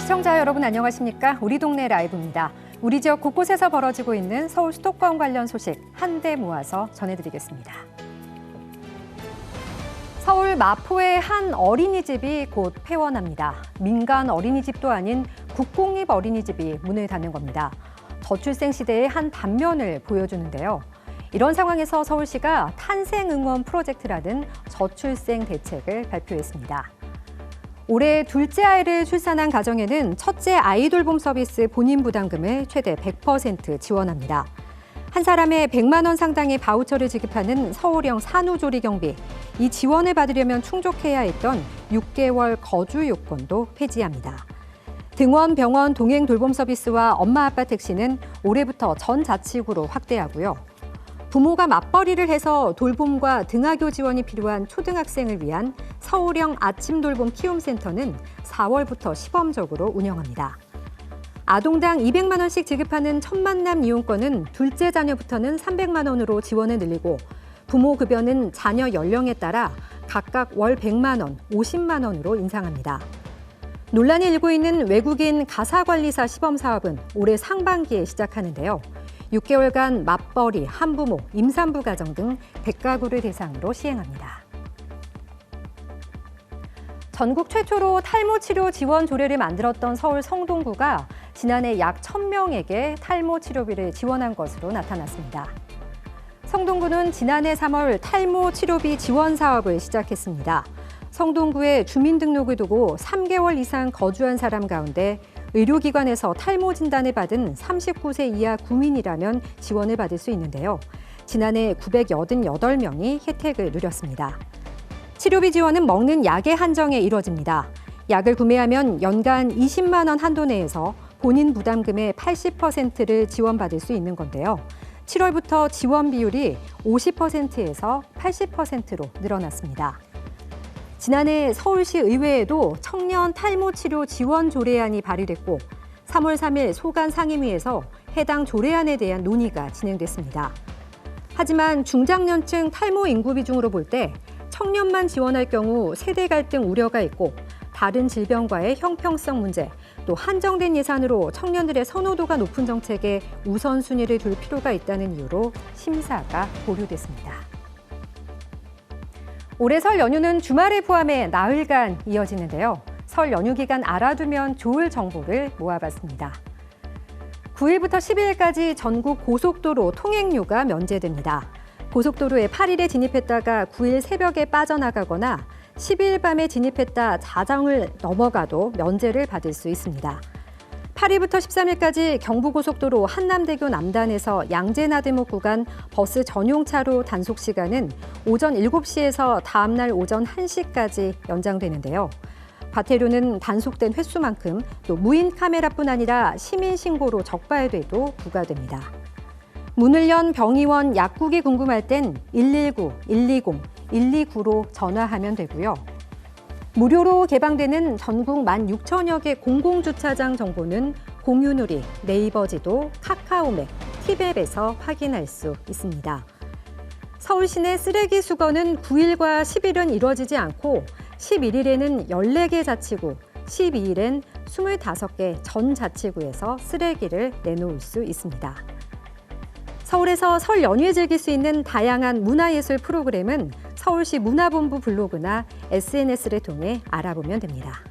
시청자 여러분 안녕하십니까? 우리 동네 라이브입니다. 우리 지역 곳곳에서 벌어지고 있는 서울 수도권 관련 소식 한데 모아서 전해드리겠습니다. 서울 마포의 한 어린이집이 곧 폐원합니다. 민간 어린이집도 아닌 국공립 어린이집이 문을 닫는 겁니다. 저출생 시대의 한 단면을 보여주는데요. 이런 상황에서 서울시가 탄생 응원 프로젝트라는 저출생 대책을 발표했습니다. 올해 둘째 아이를 출산한 가정에는 첫째 아이 돌봄 서비스 본인 부담금을 최대 100% 지원합니다. 한 사람에 100만 원 상당의 바우처를 지급하는 서울형 산후조리 경비, 이 지원을 받으려면 충족해야 했던 6개월 거주 요건도 폐지합니다. 등원, 병원, 동행 돌봄 서비스와 엄마 아빠 택시는 올해부터 전 자치구로 확대하고요. 부모가 맞벌이를 해서 돌봄과 등하교 지원이 필요한 초등학생을 위한 서울형 아침 돌봄 키움센터는 4월부터 시범적으로 운영합니다. 아동당 200만 원씩 지급하는 첫 만남 이용권은 둘째 자녀부터는 300만 원으로 지원을 늘리고 부모 급여는 자녀 연령에 따라 각각 월 100만 원, 50만 원으로 인상합니다. 논란이 일고 있는 외국인 가사관리사 시범사업은 올해 상반기에 시작하는데요. 6개월간 맞벌이, 한부모, 임산부 가정 등 100가구를 대상으로 시행합니다. 전국 최초로 탈모 치료 지원 조례를 만들었던 서울 성동구가 지난해 약 1,000명에게 탈모 치료비를 지원한 것으로 나타났습니다. 성동구는 지난해 3월 탈모 치료비 지원 사업을 시작했습니다. 성동구에 주민등록을 두고 3개월 이상 거주한 사람 가운데 의료기관에서 탈모 진단을 받은 39세 이하 구민이라면 지원을 받을 수 있는데요. 지난해 988명이 혜택을 누렸습니다. 치료비 지원은 먹는 약의 한정에 이뤄집니다. 약을 구매하면 연간 20만 원 한도 내에서 본인 부담금의 80%를 지원받을 수 있는 건데요. 7월부터 지원 비율이 50%에서 80%로 늘어났습니다. 지난해 서울시 의회에도 청년 탈모 치료 지원 조례안이 발의됐고 3월 3일 소관 상임위에서 해당 조례안에 대한 논의가 진행됐습니다. 하지만 중장년층 탈모 인구 비중으로 볼 때 청년만 지원할 경우 세대 갈등 우려가 있고 다른 질병과의 형평성 문제, 또 한정된 예산으로 청년들의 선호도가 높은 정책에 우선순위를 둘 필요가 있다는 이유로 심사가 보류됐습니다. 올해 설 연휴는 주말을 포함해 나흘간 이어지는데요. 설 연휴 기간 알아두면 좋을 정보를 모아봤습니다. 9일부터 10일까지 전국 고속도로 통행료가 면제됩니다. 고속도로에 8일에 진입했다가 9일 새벽에 빠져나가거나 10일 밤에 진입했다 자정을 넘어가도 면제를 받을 수 있습니다. 8일부터 13일까지 경부고속도로 한남대교 남단에서 양재나들목 구간 버스 전용차로 단속 시간은 오전 7시에서 다음 날 오전 1시까지 연장되는데요. 과태료는 단속된 횟수만큼 또 무인 카메라뿐 아니라 시민 신고로 적발돼도 부과됩니다. 문을 연 병의원 약국이 궁금할 땐 119, 120, 129로 전화하면 되고요. 무료로 개방되는 전국 16,000여 개 공공주차장 정보는 공유누리, 네이버 지도, 카카오맵, 티맵에서 확인할 수 있습니다. 서울 시내 쓰레기 수거는 9일과 10일은 이루어지지 않고 11일에는 14개 자치구, 12일엔 25개 전 자치구에서 쓰레기를 내놓을 수 있습니다. 서울에서 설 연휴에 즐길 수 있는 다양한 문화예술 프로그램은 서울시 문화본부 블로그나 SNS를 통해 알아보면 됩니다.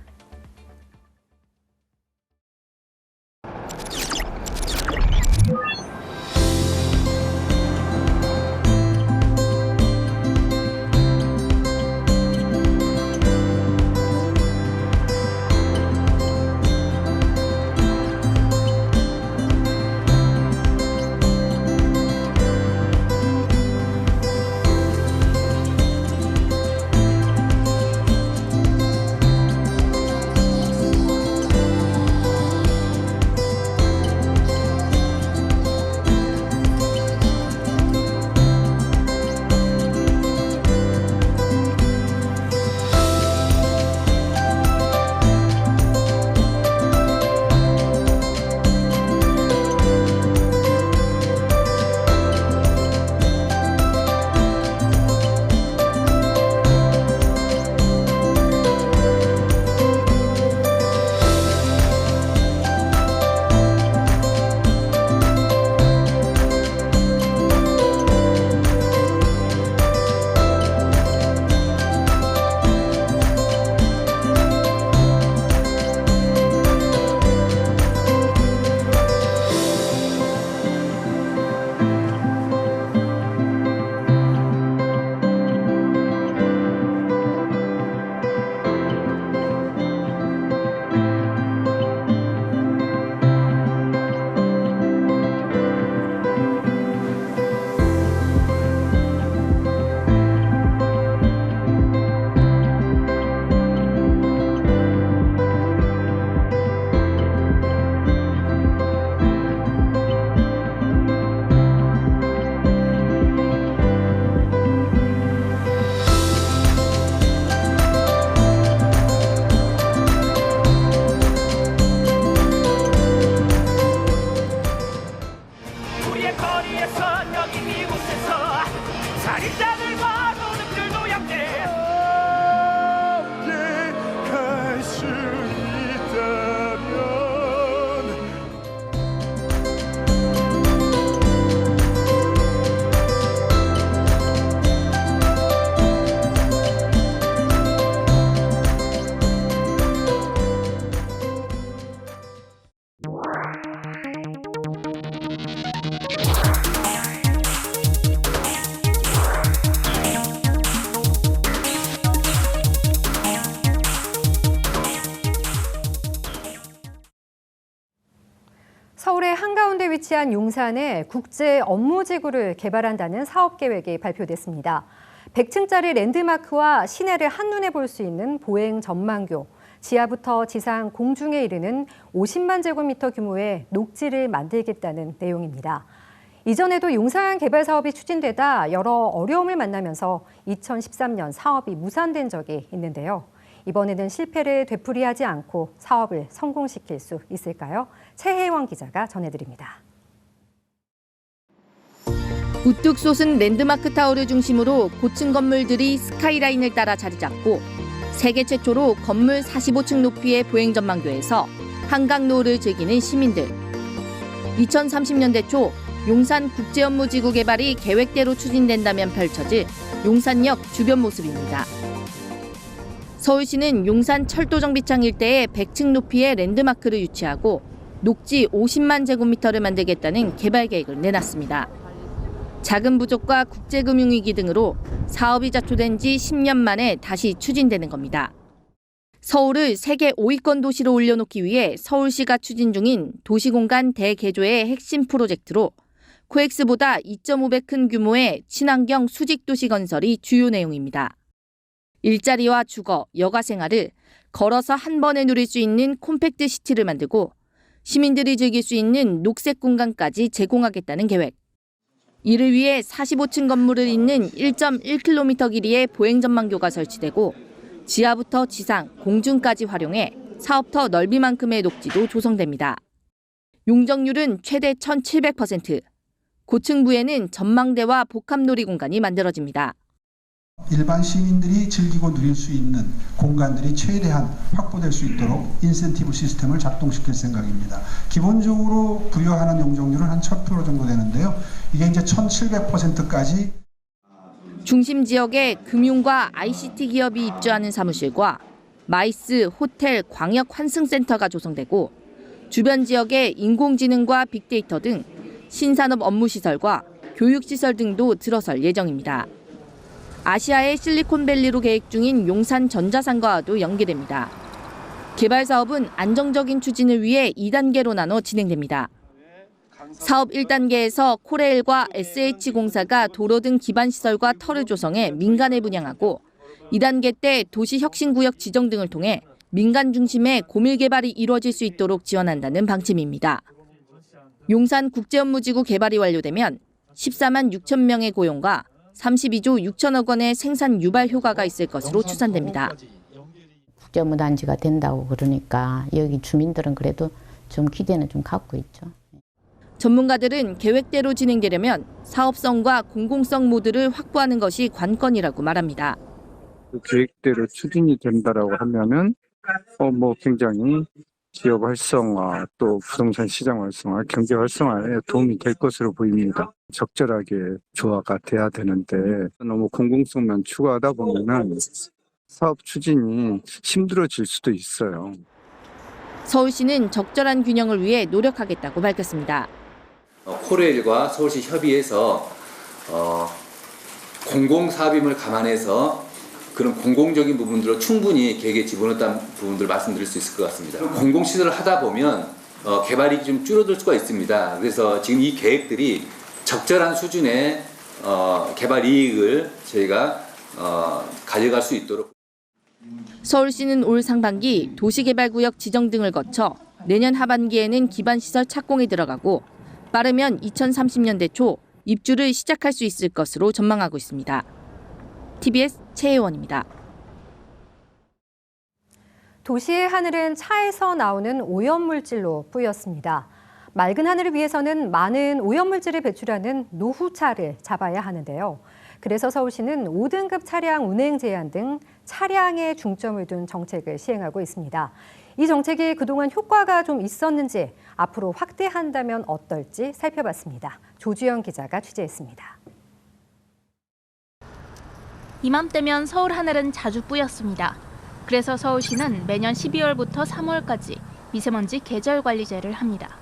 서울의 한가운데 위치한 용산에 국제 업무지구를 개발한다는 사업 계획이 발표됐습니다. 100층짜리 랜드마크와 시내를 한눈에 볼 수 있는 보행 전망교, 지하부터 지상 공중에 이르는 50만 제곱미터 규모의 녹지를 만들겠다는 내용입니다. 이전에도 용산 개발 사업이 추진되다 여러 어려움을 만나면서 2013년 사업이 무산된 적이 있는데요. 이번에는 실패를 되풀이하지 않고 사업을 성공시킬 수 있을까요? 최혜원 기자가 전해드립니다. 우뚝 솟은 랜드마크 타워를 중심으로 고층 건물들이 스카이라인을 따라 자리 잡고 세계 최초로 건물 45층 높이의 보행 전망교에서 한강노을을 즐기는 시민들. 2030년대 초 용산 국제업무지구 개발이 계획대로 추진된다면 펼쳐질 용산역 주변 모습입니다. 서울시는 용산 철도정비창 일대에 100층 높이의 랜드마크를 유치하고 녹지 50만 제곱미터를 만들겠다는 개발 계획을 내놨습니다. 자금 부족과 국제금융위기 등으로 사업이 자초된 지 10년 만에 다시 추진되는 겁니다. 서울을 세계 5위권 도시로 올려놓기 위해 서울시가 추진 중인 도시공간 대개조의 핵심 프로젝트로 코엑스보다 2.5배 큰 규모의 친환경 수직도시 건설이 주요 내용입니다. 일자리와 주거, 여가 생활을 걸어서 한 번에 누릴 수 있는 콤팩트 시티를 만들고 시민들이 즐길 수 있는 녹색 공간까지 제공하겠다는 계획. 이를 위해 45층 건물을 잇는 1.1km 길이의 보행 전망교가 설치되고 지하부터 지상, 공중까지 활용해 사업터 넓이만큼의 녹지도 조성됩니다. 용적률은 최대 1,700%. 고층부에는 전망대와 복합놀이 공간이 만들어집니다. 일반 시민들이 즐기고 누릴 수 있는 공간들이 최대한 확보될 수 있도록 인센티브 시스템을 작동시킬 생각입니다. 기본적으로 부여하는 용적률은 한 1000% 정도 되는데요. 이게 이제 1700%까지 중심 지역에 금융과 ICT 기업이 입주하는 사무실과 마이스, 호텔, 광역 환승센터가 조성되고 주변 지역에 인공지능과 빅데이터 등 신산업 업무시설과 교육시설 등도 들어설 예정입니다. 아시아의 실리콘밸리로 계획 중인 용산 전자상가와도 연계됩니다. 개발 사업은 안정적인 추진을 위해 2단계로 나눠 진행됩니다. 사업 1단계에서 코레일과 SH공사가 도로 등 기반시설과 터를 조성해 민간에 분양하고 2단계 때 도시혁신구역 지정 등을 통해 민간 중심의 고밀 개발이 이루어질 수 있도록 지원한다는 방침입니다. 용산 국제업무지구 개발이 완료되면 14만 6천 명의 고용과 32조 6천억 원의 생산 유발 효과가 있을 것으로 추산됩니다. 국제업무단지가 된다고 그러니까 여기 주민들은 그래도 좀 기대는 좀 갖고 있죠. 전문가들은 계획대로 진행되려면 사업성과 공공성 모두를 확보하는 것이 관건이라고 말합니다. 계획대로 추진이 된다라고 하면은 굉장히 기업 활성화, 또 부동산 시장 활성화, 경제 활성화에 도움이 될 것으로 보입니다. 적절하게 조화가 돼야 되는데 너무 공공성만 추구하다 보면은 사업 추진이 힘들어질 수도 있어요. 서울시는 적절한 균형을 위해 노력하겠다고 밝혔습니다. 코레일과 서울시 협의해서 공공사업임을 감안해서 그런 공공적인 부분들을 충분히 계획에 집어넣었다는 부분들을 말씀드릴 수 있을 것 같습니다. 공공시설을 하다 보면 개발이 좀 줄어들 수가 있습니다. 그래서 지금 이 계획들이 적절한 수준의 개발 이익을 저희가 가져갈 수 있도록. 서울시는 올 상반기 도시개발구역 지정 등을 거쳐 내년 하반기에는 기반시설 착공에 들어가고 빠르면 2030년대 초 입주를 시작할 수 있을 것으로 전망하고 있습니다. TBS 최혜원입니다. 도시의 하늘은 차에서 나오는 오염물질로 뿌였습니다. 맑은 하늘을 위해서는 많은 오염물질을 배출하는 노후차를 잡아야 하는데요. 그래서 서울시는 5등급 차량 운행 제한 등 차량에 중점을 둔 정책을 시행하고 있습니다. 이 정책이 그동안 효과가 좀 있었는지 앞으로 확대한다면 어떨지 살펴봤습니다. 조주영 기자가 취재했습니다. 이맘때면 서울 하늘은 자주 뿌였습니다. 그래서 서울시는 매년 12월부터 3월까지 미세먼지 계절관리제를 합니다.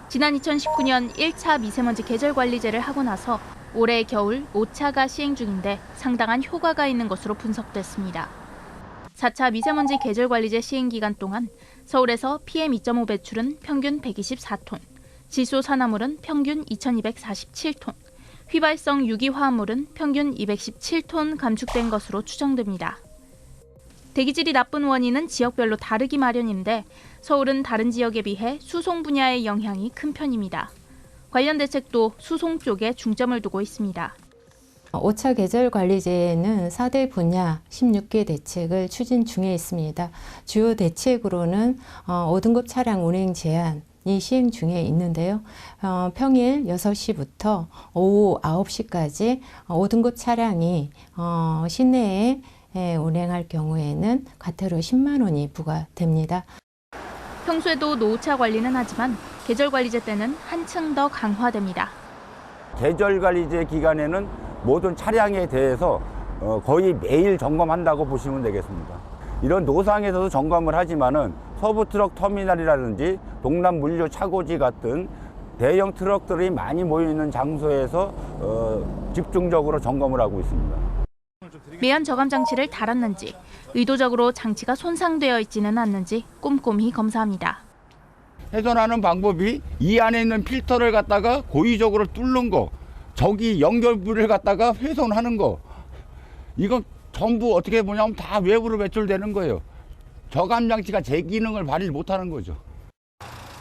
지난 2019년 1차 미세먼지 계절관리제를 하고 나서 올해 겨울 5차가 시행 중인데 상당한 효과가 있는 것으로 분석됐습니다. 4차 미세먼지 계절관리제 시행 기간 동안 서울에서 PM2.5 배출은 평균 124톤, 질소 산화물은 평균 2,247톤, 휘발성 유기화합물은 평균 217톤 감축된 것으로 추정됩니다. 대기질이 나쁜 원인은 지역별로 다르기 마련인데 서울은 다른 지역에 비해 수송 분야의 영향이 큰 편입니다. 관련 대책도 수송 쪽에 중점을 두고 있습니다. 5차 계절관리제에는 4대 분야 16개 대책을 추진 중에 있습니다. 주요 대책으로는 5등급 차량 운행 제한이 시행 중에 있는데요. 평일 6시부터 오후 9시까지 5등급 차량이 시내에 운행할 경우에는 과태료 10만 원이 부과됩니다. 평소에도 노후차 관리는 하지만 계절관리제 때는 한층 더 강화됩니다. 계절관리제 기간에는 모든 차량에 대해서 거의 매일 점검한다고 보시면 되겠습니다. 이런 노상에서도 점검을 하지만은 서부 트럭 터미널이라든지 동남 물류 차고지 같은 대형 트럭들이 많이 모여 있는 장소에서 집중적으로 점검을 하고 있습니다. 매연 저감 장치를 달았는지, 의도적으로 장치가 손상되어 있지는 않는지 꼼꼼히 검사합니다. 훼손하는 방법이 이 안에 있는 필터를 갖다가 고의적으로 뚫는 거, 저기 연결부를 갖다가 훼손하는 거, 이거 전부 어떻게 보냐면 다 외부로 배출되는 거예요. 저감 장치가 제 기능을 발휘 못하는 거죠.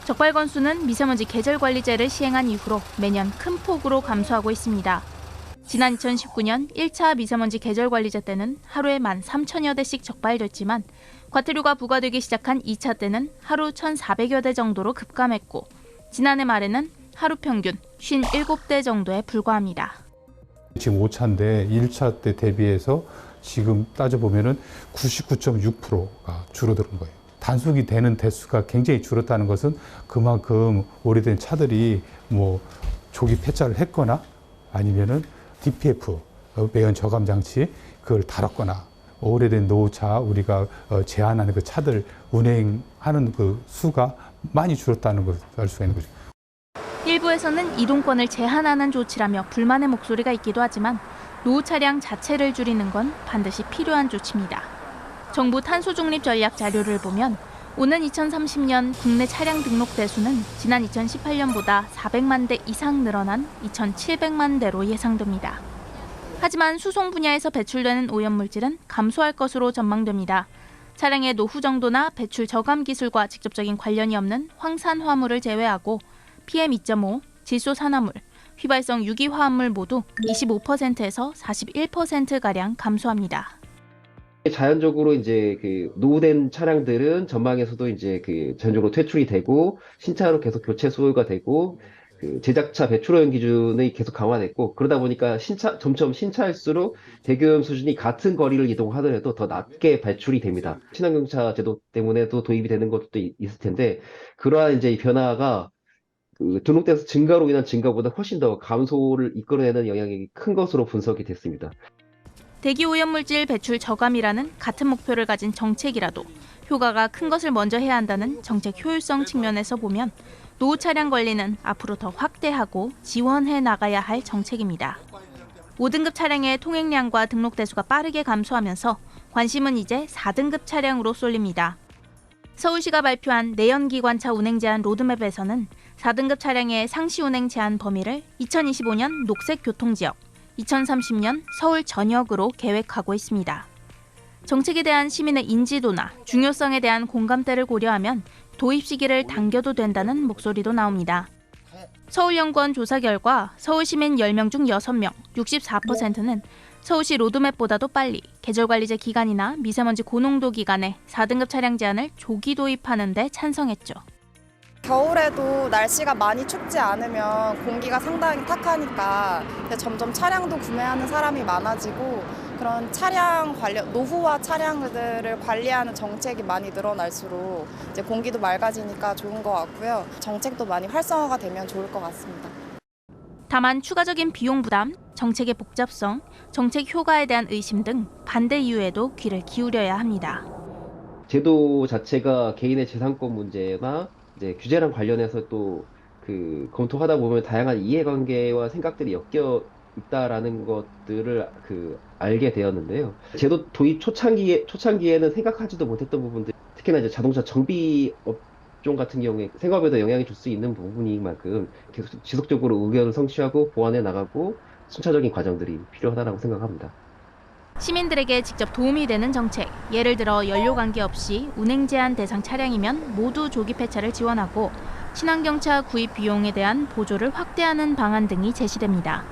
적발 건수는 미세먼지 계절관리제를 시행한 이후로 매년 큰 폭으로 감소하고 있습니다. 지난 2019년 1차 미세먼지 계절관리제 때는 하루에 13,000여 대씩 적발됐지만 과태료가 부과되기 시작한 2차 때는 하루 1,400여 대 정도로 급감했고 지난해 말에는 하루 평균 57대 정도에 불과합니다. 지금 5차인데 1차 때 대비해서 지금 따져보면 99.6%가 줄어드는 거예요. 단속이 되는 대수가 굉장히 줄었다는 것은 그만큼 오래된 차들이 뭐 조기 폐차를 했거나 아니면은 DPF, 매연 저감 장치 그걸 달았거나 오래된 노후차 우리가 제한하는 그 차들 운행하는 그 수가 많이 줄었다는 것을 알 수가 있는 거죠. 일부에서는 이동권을 제한하는 조치라며 불만의 목소리가 있기도 하지만 노후 차량 자체를 줄이는 건 반드시 필요한 조치입니다. 정부 탄소 중립 전략 자료를 보면 오는 2030년 국내 차량 등록 대수는 지난 2018년보다 400만 대 이상 늘어난 2,700만 대로 예상됩니다. 하지만 수송 분야에서 배출되는 오염물질은 감소할 것으로 전망됩니다. 차량의 노후 정도나 배출 저감 기술과 직접적인 관련이 없는 황산 화물을 제외하고 PM2.5, 질소 산화물, 휘발성 유기화합물 모두 25%에서 41%가량 감소합니다. 자연적으로 이제 그 노후된 차량들은 전망에서도 이제 그 전적으로 퇴출이 되고 신차로 계속 교체 수요가 되고 그 제작차 배출 오염 기준이 계속 강화됐고 그러다 보니까 점점 신차일수록 대기오염 수준이 같은 거리를 이동하더라도 더 낮게 배출이 됩니다. 친환경차 제도 때문에도 도입이 되는 것도 있을 텐데 그러한 이제 변화가 그 등록대수 증가로 인한 증가보다 훨씬 더 감소를 이끌어내는 영향이 큰 것으로 분석이 됐습니다. 대기오염물질 배출 저감이라는 같은 목표를 가진 정책이라도 효과가 큰 것을 먼저 해야 한다는 정책 효율성 측면에서 보면 노후 차량 관리는 앞으로 더 확대하고 지원해 나가야 할 정책입니다. 5등급 차량의 통행량과 등록 대수가 빠르게 감소하면서 관심은 이제 4등급 차량으로 쏠립니다. 서울시가 발표한 내연기관차 운행 제한 로드맵에서는 4등급 차량의 상시 운행 제한 범위를 2025년 녹색 교통지역, 2030년 서울 전역으로 계획하고 있습니다. 정책에 대한 시민의 인지도나 중요성에 대한 공감대를 고려하면 도입 시기를 당겨도 된다는 목소리도 나옵니다. 서울연구원 조사 결과 서울 시민 10명 중 6명, 64%는 서울시 로드맵보다도 빨리 계절관리제 기간이나 미세먼지 고농도 기간에 4등급 차량 제한을 조기 도입하는 데 찬성했죠. 겨울에도 날씨가 많이 춥지 않으면 공기가 상당히 탁하니까 점점 차량도 구매하는 사람이 많아지고 그런 차량 관련 노후화 차량들을 관리하는 정책이 많이 늘어날수록 이제 공기도 맑아지니까 좋은 것 같고요. 정책도 많이 활성화가 되면 좋을 것 같습니다. 다만 추가적인 비용 부담, 정책의 복잡성, 정책 효과에 대한 의심 등 반대 이유에도 귀를 기울여야 합니다. 제도 자체가 개인의 재산권 문제나 이제 규제랑 관련해서 또 그 검토하다 보면 다양한 이해관계와 생각들이 엮여 있다라는 것들을 알게 되었는데요. 제도 도입 초창기에는 생각하지도 못했던 부분들, 특히나 이제 자동차 정비업 업종 같은 경우에 생업에도 영향을 줄 수 있는 부분인 만큼 계속 지속적으로 의견을 성취하고 보완해 나가고 순차적인 과정들이 필요하다고 생각합니다. 시민들에게 직접 도움이 되는 정책, 예를 들어 연료 관계없이 운행 제한 대상 차량이면 모두 조기 폐차를 지원하고 친환경차 구입 비용에 대한 보조를 확대하는 방안 등이 제시됩니다.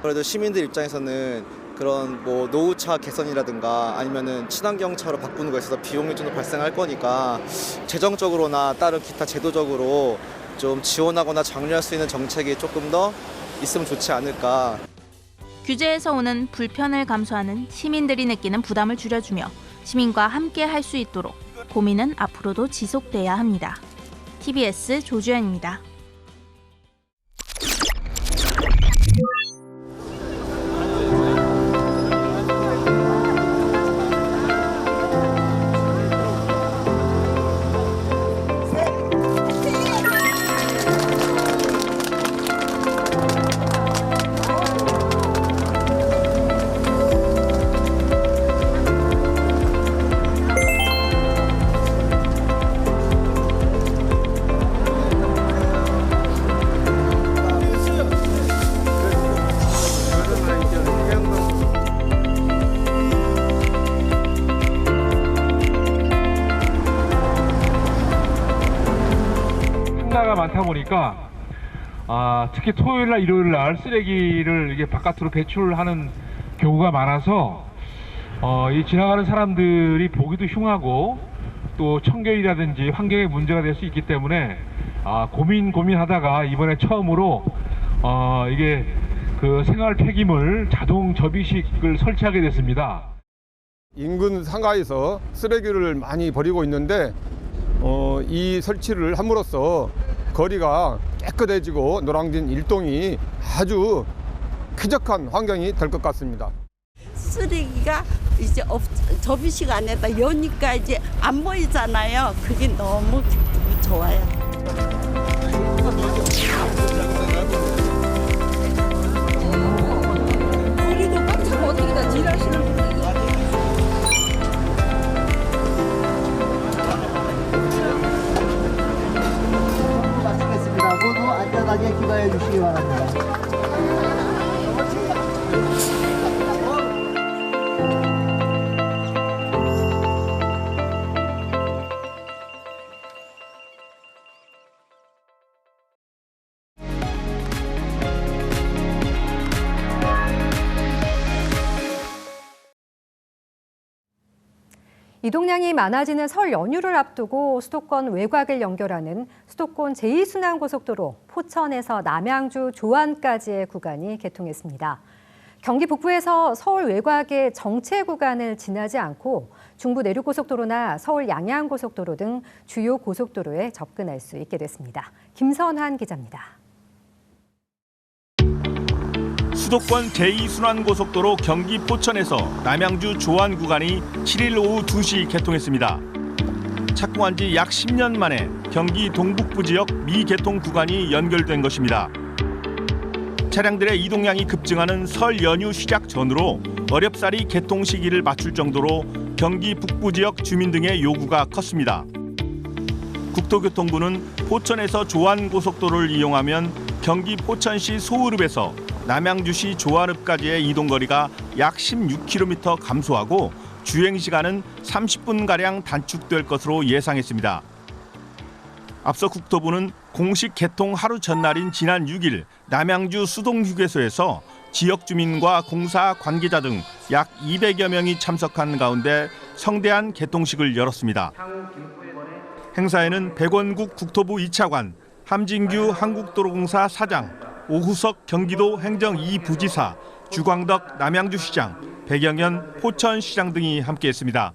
그래도 시민들 입장에서는 그런 뭐 노후차 개선이라든가 아니면은 친환경차로 바꾸는 거에 있어서 비용이 좀 더 발생할 거니까 재정적으로나 다른 기타 제도적으로 좀 지원하거나 장려할 수 있는 정책이 조금 더 있으면 좋지 않을까. 규제에서 오는 불편을 감수하는 시민들이 느끼는 부담을 줄여주며 시민과 함께 할 수 있도록 고민은 앞으로도 지속돼야 합니다. TBS 조주연입니다. 가 많다 보니까 특히 토요일날 일요일날 쓰레기를 이게 바깥으로 배출하는 경우가 많아서 이 지나가는 사람들이 보기도 흉하고 또 청결이라든지 환경에 문제가 될 수 있기 때문에 고민하다가 이번에 처음으로 이게 그 생활 폐기물 자동 접이식을 설치하게 됐습니다. 인근 상가에서 쓰레기를 많이 버리고 있는데 이 설치를 함으로써 거리가 깨끗해지고 노량진 일동이 아주 쾌적한 환경이 될 것 같습니다. 쓰레기가 이제 접이식 안에다 여니까 이제 안 보이잖아요. 그게 너무 좋아요. 거리도 꽉 차고 어떻게 다 일하시는 분들이. 모두 안전하게 귀가해 주시기 바랍니다. 이동량이 많아지는 설 연휴를 앞두고 수도권 외곽을 연결하는 수도권 제2순환고속도로 포천에서 남양주 조안까지의 구간이 개통했습니다. 경기 북부에서 서울 외곽의 정체 구간을 지나지 않고 중부 내륙고속도로나 서울 양양고속도로 등 주요 고속도로에 접근할 수 있게 됐습니다. 김선환 기자입니다. 수도권 제2순환고속도로 경기 포천에서 남양주 조안 구간이 7일 오후 2시 개통했습니다. 착공한 지 약 10년 만에 경기 동북부 지역 미개통 구간이 연결된 것입니다. 차량들의 이동량이 급증하는 설 연휴 시작 전으로 어렵사리 개통 시기를 맞출 정도로 경기 북부 지역 주민 등의 요구가 컸습니다. 국토교통부는 포천에서 조안고속도로를 이용하면 경기 포천시 소읍에서 남양주시 조안읍까지의 이동거리가 약 16km 감소하고 주행시간은 30분가량 단축될 것으로 예상했습니다. 앞서 국토부는 공식 개통 하루 전날인 지난 6일 남양주 수동휴게소에서 지역 주민과 공사 관계자 등 약 200여 명이 참석한 가운데 성대한 개통식을 열었습니다. 행사에는 백원국 국토부 2차관, 함진규 한국도로공사 사장, 오후석 경기도 행정 2부지사, 주광덕 남양주시장, 백영현 포천시장 등이 함께했습니다.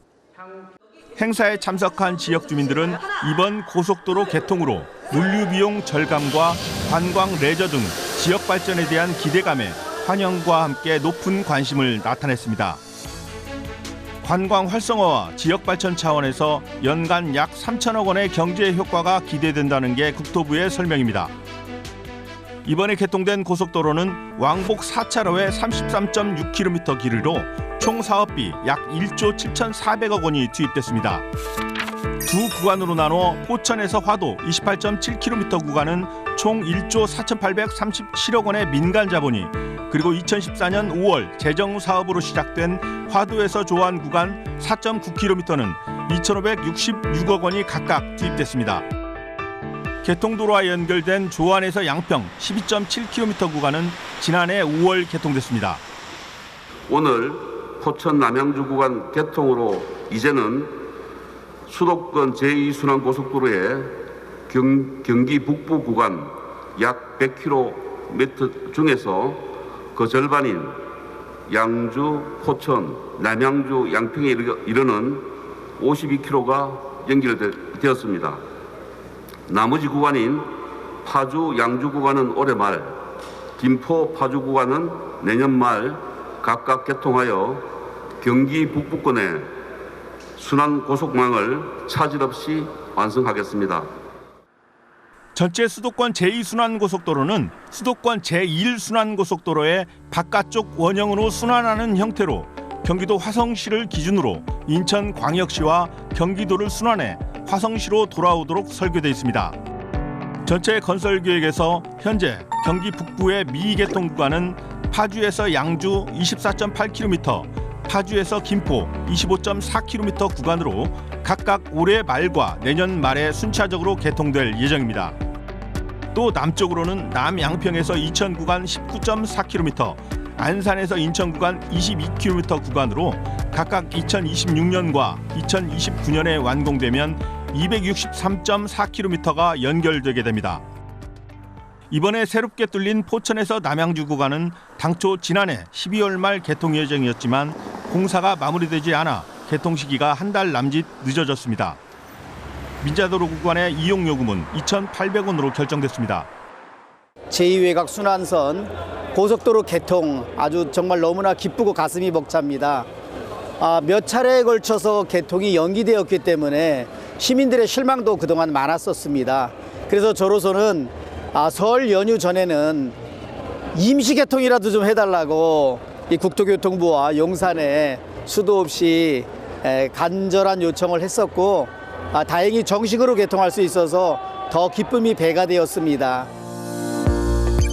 행사에 참석한 지역 주민들은 이번 고속도로 개통으로 물류 비용 절감과 관광 레저 등 지역 발전에 대한 기대감에 환영과 함께 높은 관심을 나타냈습니다. 관광 활성화와 지역 발전 차원에서 연간 약 3천억 원의 경제 효과가 기대된다는 게 국토부의 설명입니다. 이번에 개통된 고속도로는 왕복 4차로에 33.6km 길이로 총 사업비 약 1조 7,400억 원이 투입됐습니다. 두 구간으로 나눠 포천에서 화도 28.7km 구간은 총 1조 4,837억 원의 민간 자본이, 그리고 2014년 5월 재정 사업으로 시작된 화도에서 조안 구간 4.9km는 2,566억 원이 각각 투입됐습니다. 개통도로와 연결된 조안에서 양평 12.7km 구간은 지난해 5월 개통됐습니다. 오늘 포천 남양주 구간 개통으로 이제는 수도권 제2순환고속도로의 경기 북부 구간 약 100km 중에서 그 절반인 양주, 포천, 남양주, 양평에 이르는 52km가 연결되었습니다. 나머지 구간인 파주, 양주 구간은 올해 말, 김포, 파주 구간은 내년 말 각각 개통하여 경기 북부권의 순환 고속망을 차질 없이 완성하겠습니다. 전체 수도권 제2순환고속도로는 수도권 제1순환고속도로의 바깥쪽 원형으로 순환하는 형태로 경기도 화성시를 기준으로 인천광역시와 경기도를 순환해 화성시로 돌아오도록 설계되어 있습니다. 전체 건설 계획에서 현재 경기 북부의 미개통 구간은 파주에서 양주 24.8km, 파주에서 김포 25.4km 구간으로 각각 올해 말과 내년 말에 순차적으로 개통될 예정입니다. 또 남쪽으로는 남양평에서 이천 구간 19.4km, 안산에서 인천 구간 22km 구간으로 각각 2026년과 2029년에 완공되면 263.4km가 연결되게 됩니다. 이번에 새롭게 뚫린 포천에서 남양주 구간은 당초 지난해 12월 말 개통 예정이었지만 공사가 마무리되지 않아 개통 시기가 한 달 남짓 늦어졌습니다. 민자도로 구간의 이용 요금은 2,800원으로 결정됐습니다. 제2외곽 순환선 고속도로 개통 아주 정말 너무나 기쁘고 가슴이 벅찹니다. 몇 차례에 걸쳐서 개통이 연기되었기 때문에 시민들의 실망도 그동안 많았었습니다. 그래서 저로서는 설 연휴 전에는 임시 개통이라도 좀 해달라고 이 국토교통부와 용산에 수도 없이 간절한 요청을 했었고, 다행히 정식으로 개통할 수 있어서 더 기쁨이 배가 되었습니다.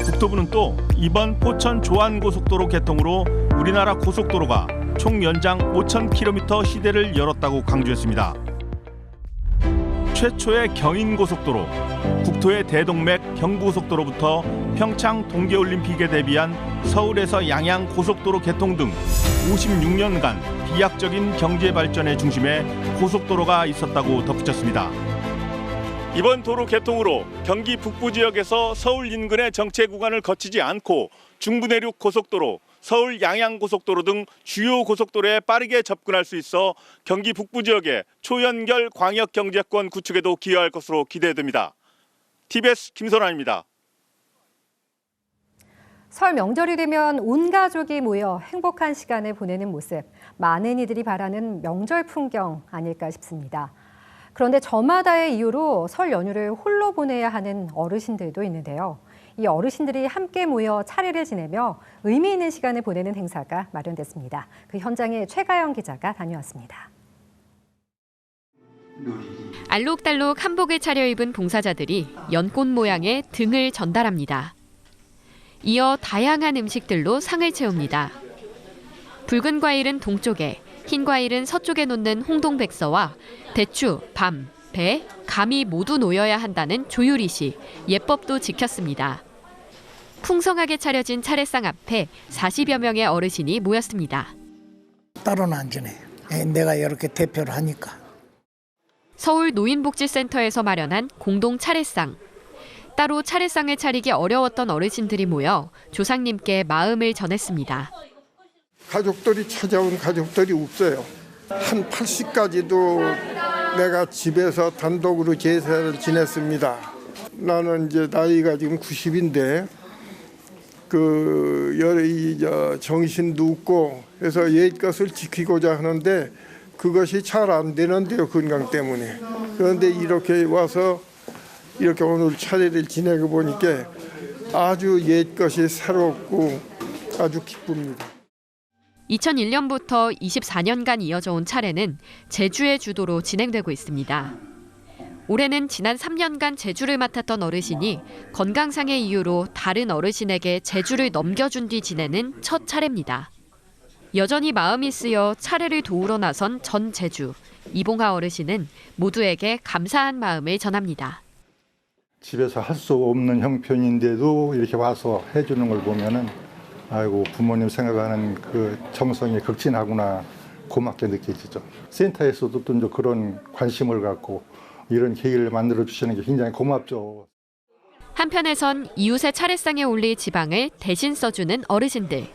국토부는 또 이번 포천 조안고속도로 개통으로 우리나라 고속도로가 총 연장 5,000km 시대를 열었다고 강조했습니다. 최초의 경인고속도로, 국토의 대동맥 경부고속도로부터 평창 동계올림픽에 대비한 서울에서 양양 고속도로 개통 등 56년간 비약적인 경제 발전의 중심에 고속도로가 있었다고 덧붙였습니다. 이번 도로 개통으로 경기 북부 지역에서 서울 인근의 정체 구간을 거치지 않고 중부내륙 고속도로, 서울 양양고속도로 등 주요 고속도로에 빠르게 접근할 수 있어 경기 북부 지역의 초연결 광역경제권 구축에도 기여할 것으로 기대됩니다. TBS 김선환입니다. 설 명절이 되면 온 가족이 모여 행복한 시간을 보내는 모습, 많은 이들이 바라는 명절 풍경 아닐까 싶습니다. 그런데 저마다의 이유로 설 연휴를 홀로 보내야 하는 어르신들도 있는데요. 이 어르신들이 함께 모여 차례를 지내며 의미 있는 시간을 보내는 행사가 마련됐습니다. 그 현장에 최가영 기자가 다녀왔습니다. 알록달록 한복을 차려입은 봉사자들이 연꽃 모양의 등을 전달합니다. 이어 다양한 음식들로 상을 채웁니다. 붉은 과일은 동쪽에, 흰 과일은 서쪽에 놓는 홍동백서와 대추, 밤, 배, 감이 모두 놓여야 한다는 조유리시, 예법도 지켰습니다. 풍성하게 차려진 차례상 앞에 40여 명의 어르신이 모였습니다. 따로는 안 주네. 내가 이렇게 대표를 하니까. 서울 노인복지센터에서 마련한 공동 차례상. 따로 차례상을 차리기 어려웠던 어르신들이 모여 조상님께 마음을 전했습니다. 가족들이 찾아온 가족들이 없어요. 한 80까지도 내가 집에서 단독으로 제사를 지냈습니다. 나는 이제 나이가 지금 90인데 정신도 없고 해서 옛것을 지키고자 하는데 그것이 잘 안 되는데요, 건강 때문에. 그런데 이렇게 와서 이렇게 오늘 차례를 지내고 보니까 아주 옛것이 새롭고 아주 기쁩니다. 2001년부터 24년간 이어져 온 차례는 제주의 주도로 진행되고 있습니다. 올해는 지난 3년간 제주를 맡았던 어르신이 건강상의 이유로 다른 어르신에게 제주를 넘겨준 뒤 지내는 첫 차례입니다. 여전히 마음이 쓰여 차례를 도우러 나선 전 제주. 이봉하 어르신은 모두에게 감사한 마음을 전합니다. 집에서 할 수 없는 형편인데도 이렇게 와서 해주는 걸 보면은 아이고 부모님 생각하는 그 정성이 극진하구나 고맙게 느껴지죠. 센터에서도 또 이제 그런 관심을 갖고 이런 계기를 만들어 주시는 게 굉장히 고맙죠. 한편에선 이웃의 차례상에 올릴 지방을 대신 써주는 어르신들.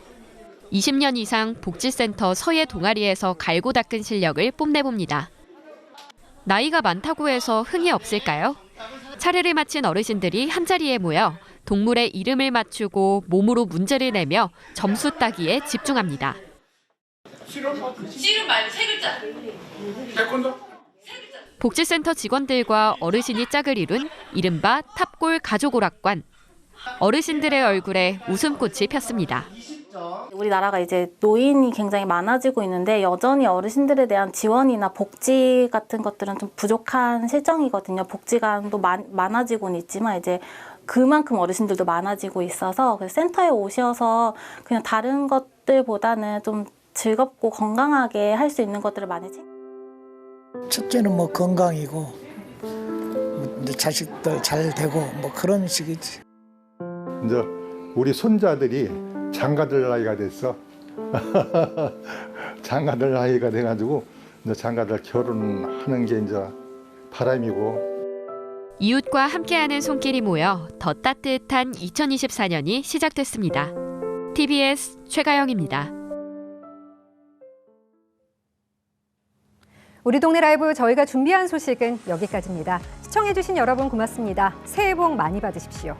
20년 이상 복지센터 서예 동아리에서 갈고 닦은 실력을 뽐내봅니다. 나이가 많다고 해서 흥이 없을까요? 차례를 마친 어르신들이 한자리에 모여 동물의 이름을 맞추고 몸으로 문제를 내며 점수 따기에 집중합니다. 씨름 말고 세 글자. 복지센터 직원들과 어르신이 짝을 이룬 이른바 탑골 가족오락관. 어르신들의 얼굴에 웃음꽃이 폈습니다. 우리나라가 이제 노인이 굉장히 많아지고 있는데 여전히 어르신들에 대한 지원이나 복지 같은 것들은 좀 부족한 실정이거든요. 복지관도 많아지고는 있지만 이제 그만큼 어르신들도 많아지고 있어서 센터에 오셔서 그냥 다른 것들보다는 좀 즐겁고 건강하게 할 수 있는 것들을 많이 첫째는 뭐 건강이고 이제 자식들 잘 되고 뭐 그런 식이지. 이제 우리 손자들이 장가들 나이가 됐어. 장가들 나이가 돼가지고 이제 장가들 결혼하는 게 이제 바람이고. 이웃과 함께하는 손길이 모여 더 따뜻한 2024년이 시작됐습니다. TBS 최가영입니다. 우리 동네 라이브 저희가 준비한 소식은 여기까지입니다. 시청해주신 여러분 고맙습니다. 새해 복 많이 받으십시오.